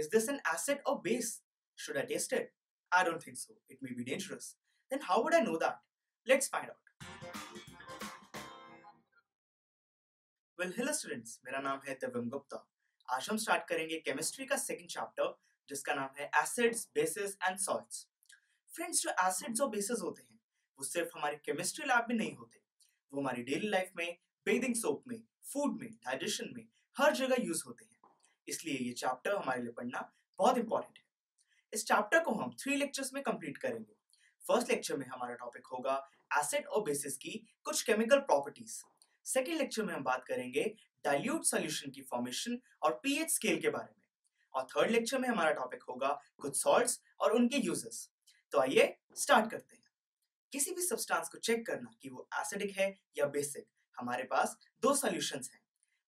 Is this an acid or base? Should I taste it? I don't think so. It may be dangerous. Then how would I know that? Let's find out. Well hello students, मेरा नाम है दिव्यम गुप्ता। आज हम start करेंगे chemistry का second chapter जिसका नाम है acids, basis and salts. Friends, जो एसिड्स और बेसिस होते हैं वो सिर्फ हमारी केमिस्ट्री लैब में नहीं होते, वो हमारी डेली लाइफ में, बेदिंग सोप में, फूड में, डाइजेशन में, हर जगह यूज होते हैं। इसलिए ये चैप्टर हमारे लिए पढ़ना बहुत इंपॉर्टेंट है। इस चैप्टर को हम 3 लेक्चर्स में कंप्लीट करेंगे। फर्स्ट लेक्चर में हमारा टॉपिक होगा एसिड और बेसिस की कुछ केमिकल प्रॉपर्टीज। सेकेंड लेक्चर में हम बात करेंगे डाइल्यूट सॉल्यूशन की फॉर्मेशन और पीएच स्केल के बारे में। और थर्ड लेक्चर में हमारा टॉपिक होगा कुछ सॉल्ट्स और उनके यूजेस। तो आइए स्टार्ट करते हैं। किसी भी सब्सटेंस को चेक करना कि वो एसिडिक है या बेसिक, हमारे पास दो सॉल्यूशंस हैं।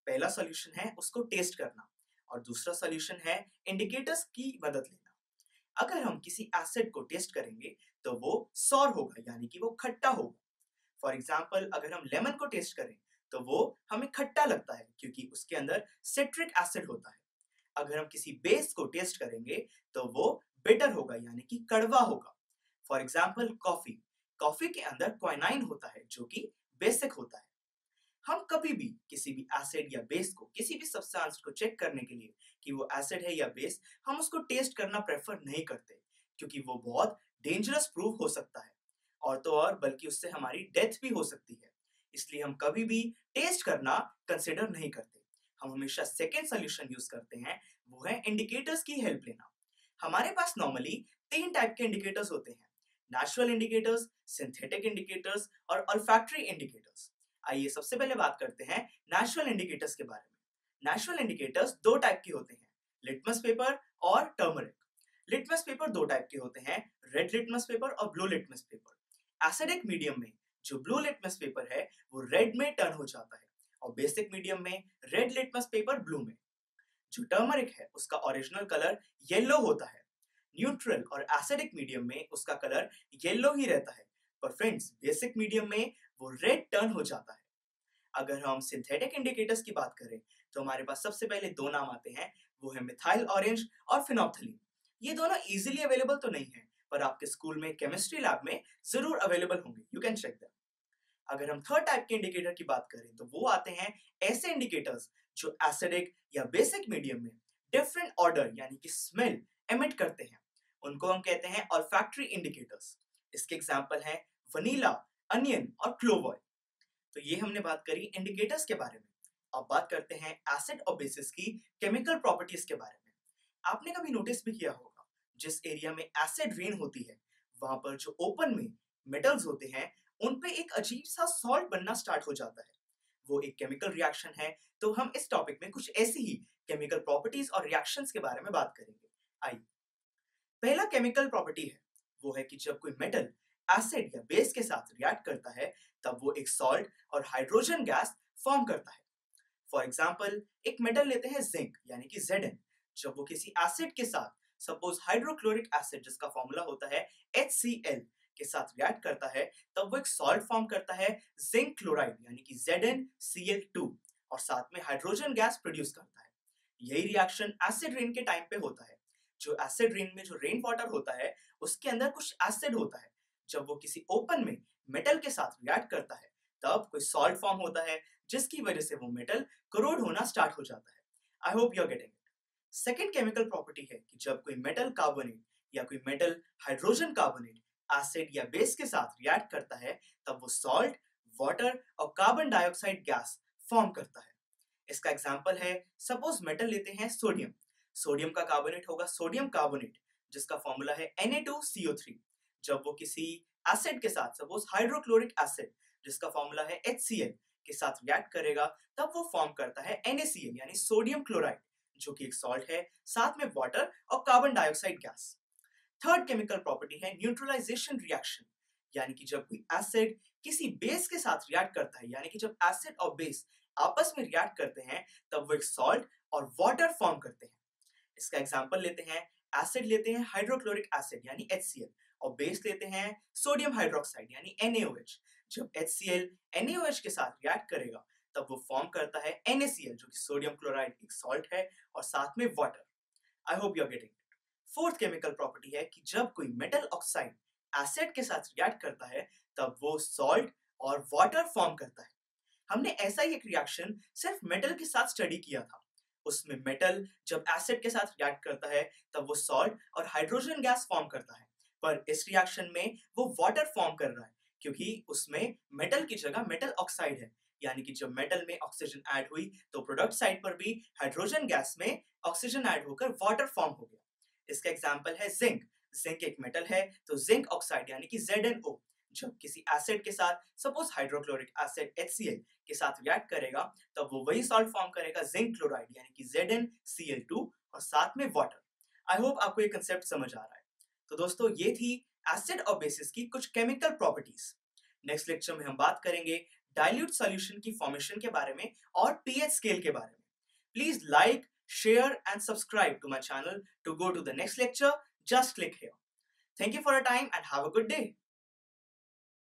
पहला सॉल्यूशन है उसको टेस्ट करना और दूसरा सॉल्यूशन है इंडिकेटर्स की मदद लेना। अगर हम किसी एसिड को टेस्ट करेंगे तो वो सॉर होगा, यानी कि वो खट्टा होगा। फॉर एग्जाम्पल, अगर हम लेमन को टेस्ट करें तो वो हमें खट्टा लगता है क्योंकि उसके अंदर सिट्रिक एसिड होता है। अगर हम किसी बेस को टेस्ट करेंगे तो वो बिटर होगा, यानी कि कड़वा होगा। फॉर एग्जाम्पल, कॉफी कॉफी के अंदर क्वाइनाइन होता है जो कि बेसिक होता है। हम कभी भी किसी भी एसिड या बेस को, किसी भी सब्सटेंस को चेक करने के लिए कि वो एसिड है या बेस, हम उसको टेस्ट करना प्रेफर नहीं करते क्योंकि वो बहुत डेंजरस प्रूव हो सकता है और तो और बल्कि उससे हमारी डेथ भी हो सकती है। इसलिए हम कभी भी टेस्ट करना कंसिडर नहीं करते। हम हमेशा सेकेंड सोल्यूशन यूज करते हैं, वो है इंडिकेटर्स की हेल्प लेना। हमारे पास नॉर्मली 3 टाइप के इंडिकेटर्स होते हैं, नेचुरल इंडिकेटर्स, सिंथेटिक इंडिकेटर्स और ऑल्फैक्टरी इंडिकेटर्स। आइए सबसे पहले बात करते हैं नेचुरल इंडिकेटर्स के बारे में। नेचुरल इंडिकेटर्स 2 टाइप के होते हैं, लिटमस पेपर और टर्मरिक। लिटमस पेपर 2 टाइप के होते हैं, रेड लिटमस पेपर और blue litmus paper. Acidic medium में जो ब्लू लिटमस पेपर है वो रेड में टर्न हो जाता है और बेसिक मीडियम में रेड लिटमस पेपर ब्लू में। जो टर्मरिक है उसका ओरिजिनल कलर येलो होता है। न्यूट्रल और एसिडिक मीडियम में उसका कलर येलो ही रहता है, पर फ्रेंड्स बेसिक मीडियम में वो रेड टर्न हो जाता है। अगर हम सिंथेटिक इंडिकेटर्स की बात करें तो हमारे पास सबसे पहले 2 नाम आते हैं, वो है मिथाइल ऑरेंज और फिनोप्थलीन। ये दोनों इजीली अवेलेबल तो नहीं है, पर आपके स्कूल में केमिस्ट्री लैब में जरूर अवेलेबल होंगे, यू कैन चेक दैट। अगर हम थर्ड टाइप के इंडिकेटर की बात करें तो वो आते हैं ऐसे इंडिकेटर्स जो एसिडिक या बेसिक मीडियम में डिफरेंट ऑर्डर यानी कि स्मेल एमिट करते हैं। उनको हम कहते हैं ऑल्फैक्टरी इंडिकेटर्स। इसके एग्जांपल हैं वनीला, अनियन और क्लोव ऑयल। तो ये हमने बात करी इंडिकेटर्स के बारे में। अब बात करते हैं एसिड और बेसिस की केमिकल प्रॉपर्टीज के बारे में। आपने कभी नोटिस भी किया होगा, जिस एरिया में एसिड रेन होती है वहां पर जो ओपन में मेटल्स होते हैं उन पे एक अजीब सा सॉल्ट बनना स्टार्ट हो जाता है। वो एक केमिकल रिएक्शन है। तो हम इस टॉपिक में कुछ ऐसी ही केमिकल प्रॉपर्टीज और रिएक्शंस के बारे में बात करेंगे। आइए, पहला केमिकल प्रॉपर्टी है वो है कि जब कोई मेटल एसिड या बेस के साथ रिएक्ट करता है तब वो एक सॉल्ट और हाइड्रोजन गैस फॉर्म करता है। फॉर एग्जाम्पल, एक मेटल लेते हैं जिंक यानी कि Zn। जब वो किसी एसिड के साथ, सपोज हाइड्रोक्लोरिक एसिड जिसका फॉर्मूला होता है HCl के साथ रिएक्ट करता है तब वो एक सॉल्ट फॉर्म करता है जिंक क्लोराइड यानी कि ZnCl2 और साथ में हाइड्रोजन गैस प्रोड्यूस करता है। यही रिएक्शन एसिड रेन के टाइम पे होता है। जो एसिड रेन में जो रेन वाटर होता है उसके अंदर कुछ एसिड होता है। जब वो किसी ओपन में मेटल के साथ रिएक्ट करता है तब कोई सॉल्ट फॉर्म होता है जिसकी वजह से वो मेटल करोड होना स्टार्ट हो जाता है। I hope you are getting it. Second chemical property है कि जब कोई मेटल कार्बोनेट या कोई मेटल हाइड्रोजन कार्बोनेट एसिड या बेस के साथ रिएक्ट करता है तब वो सॉल्ट, वाटर और कार्बन डाइऑक्साइड गैस फॉर्म करता है। इसका एग्जाम्पल है, सपोज मेटल लेते हैं सोडियम। सोडियम का कार्बोनेट होगा सोडियम कार्बोनेट जिसका फॉर्मूला है Na2CO3। जब वो किसी एसिड के साथ, सपोज हाइड्रोक्लोरिक एसिड जिसका फॉर्मूला है HCl के साथ रिएक्ट करेगा तब वो फॉर्म करता है NaCl यानी सोडियम क्लोराइड जो कि एक सॉल्ट है, साथ में वाटर और carbon dioxide gas. Third chemical property है न्यूट्रलाइजेशन रिएक्शन, यानी कि जब कोई एसिड किसी बेस के साथ रिएक्ट करता है, यानी कि जब एसिड और बेस आपस में रिएक्ट करते हैं तब वो एक सॉल्ट और वाटर फॉर्म करते हैं। इसका एग्जांपल लेते हैं, एसिड लेते हैं हाइड्रोक्लोरिक एसिड यानी HCl और बेस लेते हैं सोडियम हाइड्रोक्साइड यानी NaOH। जब HCl NaOH के साथ रिएक्ट करेगा तब वो फॉर्म करता है NaCl जो कि सोडियम क्लोराइड एक सॉल्ट है और साथ में water. I hope you are getting. Fourth chemical property है कि जब कोई मेटल ऑक्साइड एसिड के साथ रिएक्ट करता है तब वो सॉल्ट और वाटर फॉर्म करता है। हमने ऐसा ही एक रिएक्शन सिर्फ मेटल के साथ स्टडी किया था। उसमें मेटल जब एसिड के साथ रिएक्ट करता है तब वो सॉल्ट और हाइड्रोजन गैस फॉर्म करता है, पर इस रिएक्शन में वो वाटर फॉर्म कर रहा है क्योंकि उसमें मेटल की जगह मेटल ऑक्साइड है। यानी कि जब मेटल में ऑक्सीजन ऐड हुई तो प्रोडक्ट साइड पर भी हाइड्रोजन गैस में ऑक्सीजन ऐड होकर वाटर फॉर्म हो गया। इसका एग्जाम्पल है जिंक। जिंक एक मेटल है तो जिंक ऑक्साइड यानी कि ZnO जब किसी एसिड के साथ सपोज हाइड्रोक्लोरिक एसिड HCl के साथ रिएक्ट करेगा तब वो वही सॉल्ट फॉर्म करेगा जिंक क्लोराइड यानी कि ZnCl2 और साथ में वाटर। आई होप आपको ये कंसेप्ट समझ आ रहा है। तो दोस्तों ये थी एसिड और बेसिस की कुछ केमिकल प्रॉपर्टीज। नेक्स्ट लेक्चर में हम बात करेंगे डाइल्यूट सॉल्यूशन की फॉर्मेशन के बारे में और पीएच स्केल के बारे में। Please like, share and subscribe to my channel to go to the next lecture. Just click here. Thank you for your time and have a good day.